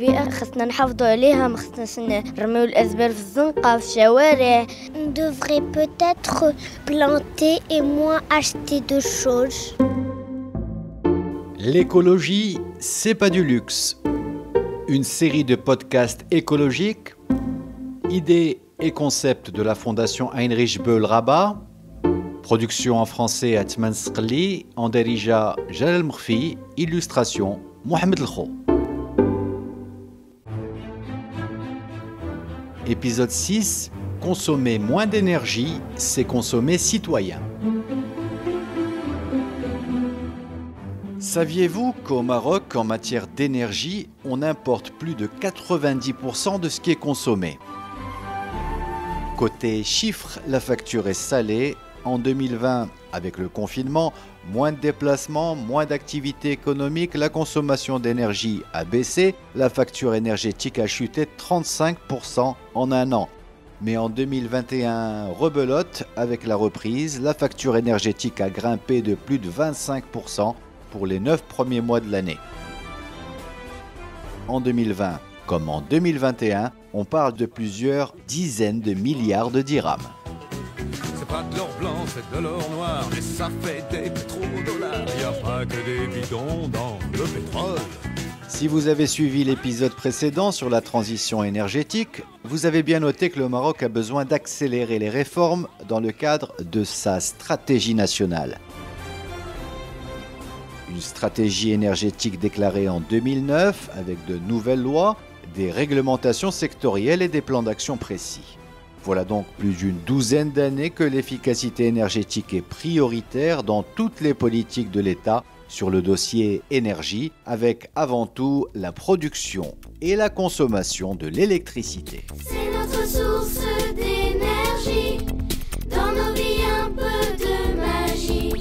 البيئة خصنا نحافظوا عليها، ما خصناش نرميو الأزبال في الزنقة في الشوارع. On devrait peut-être planter et moins acheter de choses. L'écologie, c'est pas du luxe. Une série de podcasts écologiques, idées et concepts de la Fondation Heinrich Böll Rabat, production en français Atman Sqli, en Darija Jalal Mkhfi, illustration Mohamed Lkho. Épisode 6, consommer moins d'énergie, c'est consommer citoyen. Saviez-vous qu'au Maroc, en matière d'énergie, on importe plus de 90% de ce qui est consommé? Côté chiffres, la facture est salée. En 2020, avec le confinement, moins de déplacements, moins d'activités économiques, la consommation d'énergie a baissé, la facture énergétique a chuté de 35% en un an. Mais en 2021, rebelote, avec la reprise, la facture énergétique a grimpé de plus de 25% pour les 9 premiers mois de l'année. En 2020, comme en 2021, on parle de plusieurs dizaines de milliards de dirhams. C'est pas de l'or blanc, c'est de l'or noir, mais ça fait des pétrodollars. Y a pas que des bidons dans le pétrole. Si vous avez suivi l'épisode précédent sur la transition énergétique, vous avez bien noté que le Maroc a besoin d'accélérer les réformes dans le cadre de sa stratégie nationale. Une stratégie énergétique déclarée en 2009 avec de nouvelles lois, des réglementations sectorielles et des plans d'action précis. Voilà donc plus d'une douzaine d'années que l'efficacité énergétique est prioritaire dans toutes les politiques de l'État sur le dossier énergie, avec avant tout la production et la consommation de l'électricité. C'est notre source d'énergie, dans nos vies un peu de magie,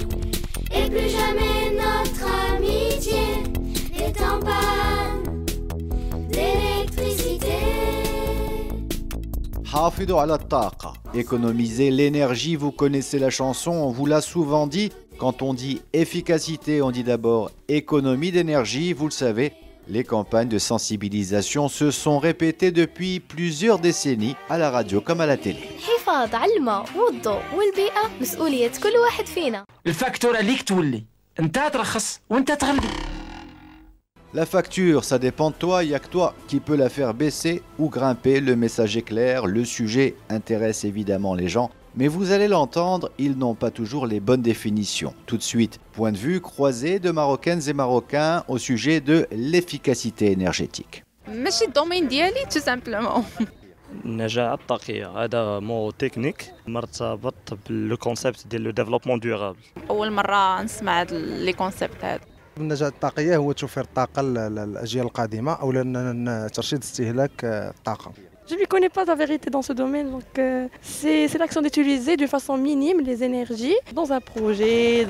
et plus jamais notre amitié n'est en panne d'électricité. Hafidou ala taqa. Économiser l'énergie, vous connaissez la chanson, on vous l'a souvent dit. Quand on dit efficacité, on dit d'abord économie d'énergie. Vous le savez, les campagnes de sensibilisation se sont répétées depuis plusieurs décennies à la radio comme à la télé. الحفاظ على الماء والضوء والبيئة مسؤولية كل واحد فينا. الفاكتورة ليك تولي انت ترخص وانت تغلي. La facture, ça dépend de toi, il n'y a que toi qui peut la faire baisser ou grimper. Le message est clair, le sujet intéresse évidemment les gens. Mais vous allez l'entendre, ils n'ont pas toujours les bonnes définitions. Tout de suite, point de vue croisé de Marocaines et Marocains au sujet de l'efficacité énergétique. ماشي الدومين ديالي tout simplement. النجاعة الطاقية هذا مو تكنيك مرتبط بالكونسيبت ديال لو ديفلوبمون ديورابل. أول مرة نسمع لي كونسيبت هذا. النجاة الطاقية هو توفير الطاقة للأجيال القادمة أو ترشيد استهلاك الطاقة. Je ne m'y connais pas la vérité dans ce domaine, donc c'est l'action d'utiliser de façon minime les énergies dans un projet,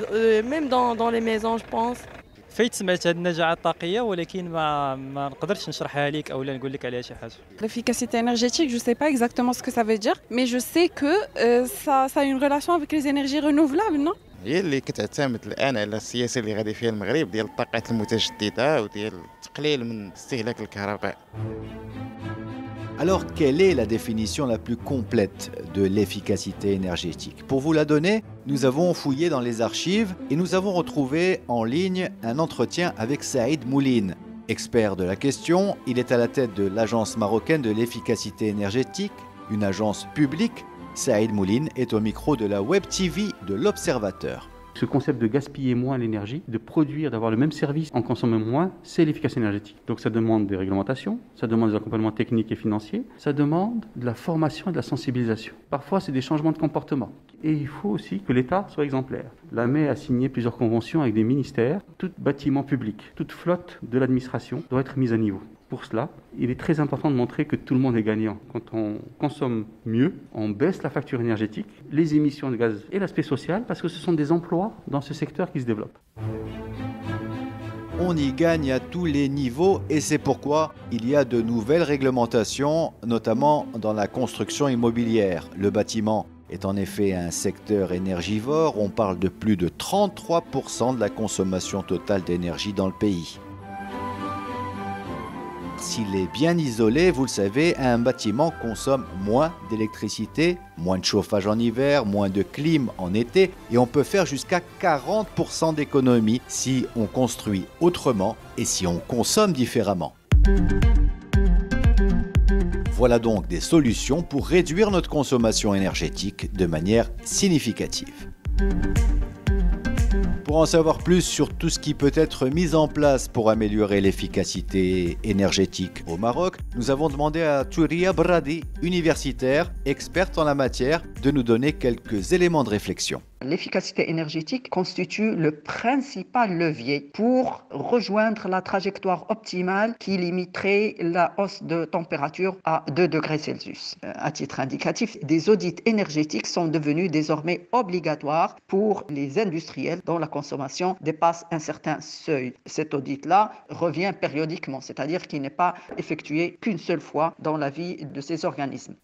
même dans les maisons je pense. فايت سمعت هذه النجاعة الطاقية ولكن ما نقدرش نشرحها لك أو لا نقول لك عليها شي حاجة. L'efficacité énergétique, je ne sais pas exactement ce que ça veut dire, mais je sais que ça a une relation avec les énergies renouvelables, non? هي اللي كتعتمد الان على السياسه اللي غادي فيها المغرب ديال الطاقات المتجدده وديال التقليل من استهلاك الكهرباء. Alors, quelle est la définition la plus complète de l'efficacité énergétique? Pour vous la donner, nous avons fouillé dans les archives et nous avons retrouvé en ligne un entretien avec Saïd Mouline. Expert de la question, il est à la tête de l'Agence marocaine de l'efficacité énergétique, une agence publique. Saïd Mouline est au micro de la Web TV de l'Observateur. Ce concept de gaspiller moins l'énergie, de produire, d'avoir le même service en consommant moins, c'est l'efficacité énergétique. Donc ça demande des réglementations, ça demande des accompagnements techniques et financiers, ça demande de la formation et de la sensibilisation. Parfois, c'est des changements de comportement. Et il faut aussi que l'État soit exemplaire. L'AME a signé plusieurs conventions avec des ministères. Tout bâtiment public, toute flotte de l'administration doit être mise à niveau. Pour cela, il est très important de montrer que tout le monde est gagnant. Quand on consomme mieux, on baisse la facture énergétique, les émissions de gaz et l'aspect social, parce que ce sont des emplois dans ce secteur qui se développent. On y gagne à tous les niveaux et c'est pourquoi il y a de nouvelles réglementations, notamment dans la construction immobilière. Le bâtiment est en effet un secteur énergivore. On parle de plus de 33% de la consommation totale d'énergie dans le pays. s'il est bien isolé, vous le savez, un bâtiment consomme moins d'électricité, moins de chauffage en hiver, moins de clim en été, et on peut faire jusqu'à 40% d'économie si on construit autrement et si on consomme différemment. Voilà donc des solutions pour réduire notre consommation énergétique de manière significative. Pour en savoir plus sur tout ce qui peut être mis en place pour améliorer l'efficacité énergétique au Maroc, nous avons demandé à Touria Bradi, universitaire, experte en la matière, de nous donner quelques éléments de réflexion. L'efficacité énergétique constitue le principal levier pour rejoindre la trajectoire optimale qui limiterait la hausse de température à 2 degrés Celsius. À titre indicatif, des audits énergétiques sont devenus désormais obligatoires pour les industriels dont la consommation dépasse un certain seuil. Cet audit-là revient périodiquement, c'est-à-dire qu'il n'est pas effectué qu'une seule fois dans la vie de ces organismes.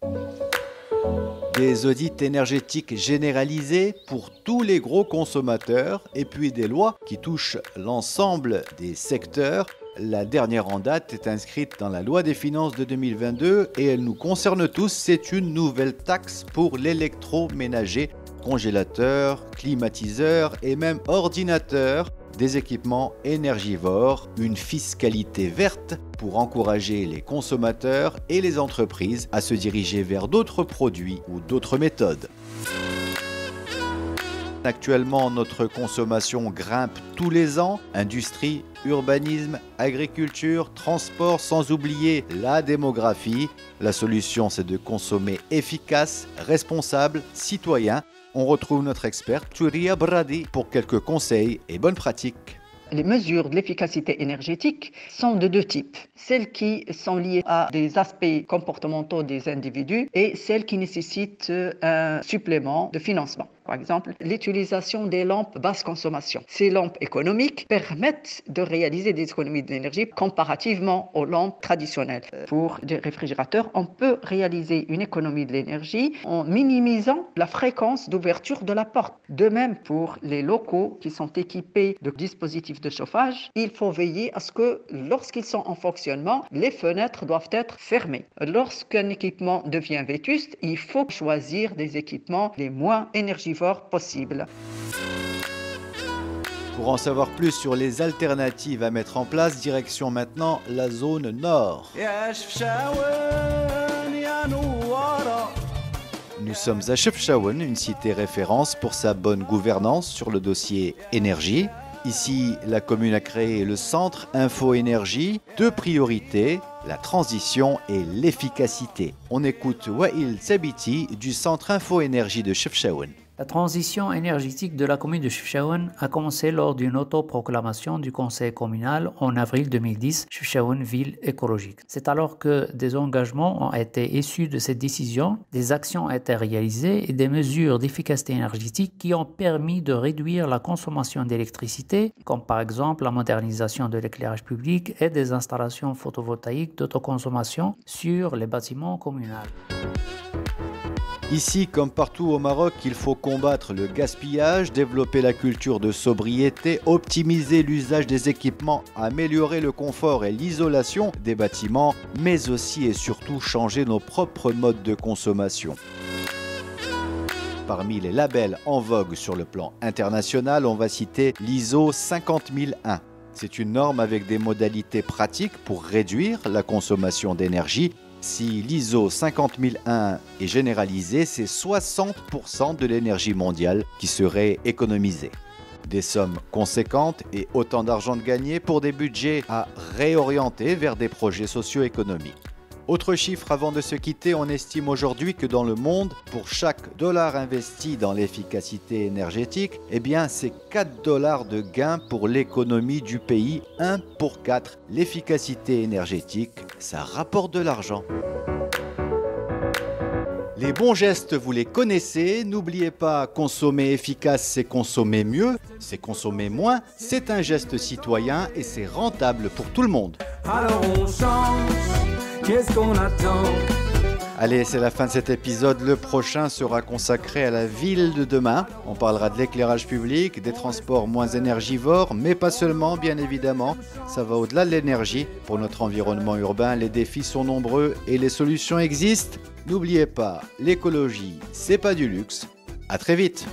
Des audits énergétiques généralisés pour tous les gros consommateurs et puis des lois qui touchent l'ensemble des secteurs. La dernière en date est inscrite dans la loi des finances de 2022 et elle nous concerne tous. C'est une nouvelle taxe pour l'électroménager, congélateurs, climatiseurs et même ordinateurs, des équipements énergivores, une fiscalité verte pour encourager les consommateurs et les entreprises à se diriger vers d'autres produits ou d'autres méthodes. Actuellement, notre consommation grimpe tous les ans. Industrie, urbanisme, agriculture, transport, sans oublier la démographie. La solution, c'est de consommer efficace, responsable, citoyen. On retrouve notre experte Touria Bradi pour quelques conseils et bonnes pratiques. Les mesures de l'efficacité énergétique sont de deux types. Celles qui sont liées à des aspects comportementaux des individus et celles qui nécessitent un supplément de financement. Par exemple, l'utilisation des lampes basse consommation. Ces lampes économiques permettent de réaliser des économies d'énergie comparativement aux lampes traditionnelles. Pour des réfrigérateurs, on peut réaliser une économie de l'énergie en minimisant la fréquence d'ouverture de la porte. De même, pour les locaux qui sont équipés de dispositifs de chauffage, il faut veiller à ce que lorsqu'ils sont en fonctionnement, les fenêtres doivent être fermées. Lorsqu'un équipement devient vétuste, il faut choisir des équipements les moins énergivores possible. Pour en savoir plus sur les alternatives à mettre en place, direction maintenant la zone nord. Nous sommes à Chefchaouen, une cité référence pour sa bonne gouvernance sur le dossier énergie. Ici, la commune a créé le centre Info Énergie, deux priorités, la transition et l'efficacité. On écoute Wael Sabiti du centre Info Énergie de Chefchaouen. La transition énergétique de la commune de Chefchaouen a commencé lors d'une autoproclamation du conseil communal en avril 2010, Chefchaouen ville écologique. C'est alors que des engagements ont été issus de cette décision, des actions ont été réalisées et des mesures d'efficacité énergétique qui ont permis de réduire la consommation d'électricité, comme par exemple la modernisation de l'éclairage public et des installations photovoltaïques d'autoconsommation sur les bâtiments communaux. Ici, comme partout au Maroc, il faut combattre le gaspillage, développer la culture de sobriété, optimiser l'usage des équipements, améliorer le confort et l'isolation des bâtiments, mais aussi et surtout changer nos propres modes de consommation. Parmi les labels en vogue sur le plan international, on va citer l'ISO 50001. C'est une norme avec des modalités pratiques pour réduire la consommation d'énergie. Si l'ISO 50001 est généralisé, c'est 60% de l'énergie mondiale qui serait économisée. Des sommes conséquentes et autant d'argent de gagné pour des budgets à réorienter vers des projets socio-économiques. Autre chiffre avant de se quitter, on estime aujourd'hui que dans le monde, pour chaque dollar investi dans l'efficacité énergétique, eh bien c'est 4 dollars de gain pour l'économie du pays, 1 pour 4. L'efficacité énergétique, ça rapporte de l'argent. Les bons gestes, vous les connaissez. N'oubliez pas, consommer efficace, c'est consommer mieux, c'est consommer moins. C'est un geste citoyen et c'est rentable pour tout le monde. Alors on change, qu'est-ce qu'on attend? Allez, c'est la fin de cet épisode. Le prochain sera consacré à la ville de demain. On parlera de l'éclairage public, des transports moins énergivores, mais pas seulement, bien évidemment. Ça va au-delà de l'énergie. Pour notre environnement urbain, les défis sont nombreux et les solutions existent. N'oubliez pas, l'écologie, c'est pas du luxe. À très vite.